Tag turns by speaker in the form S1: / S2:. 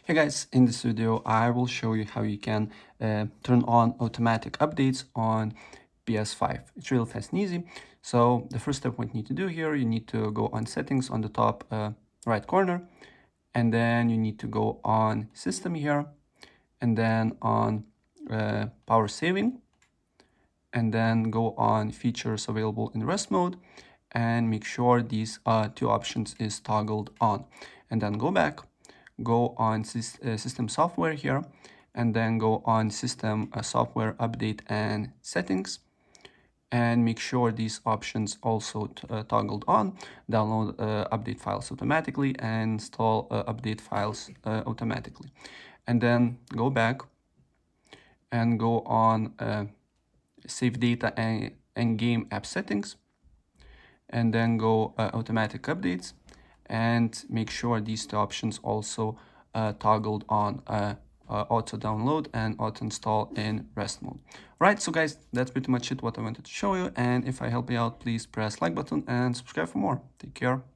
S1: Hey guys, in this video I will show you how you can turn on automatic updates on PS5. It's real fast and easy. So the first step what you need to do here, you need to go on settings on the top right corner, and then you need to go on system here, and then on power saving, and then go on features available in rest mode, and make sure these two options is toggled on, and then go back, go on system software here, and then go on system software update and settings, and make sure these options also toggled on. Download update files automatically and install update files automatically, and then go back and go on save data and game app settings, and then go automatic updates, and make sure these two options also toggled on auto download and auto install in rest mode. Right, so guys, that's pretty much it what I wanted to show you, and if I help you out, please press like button and subscribe for more. Take care.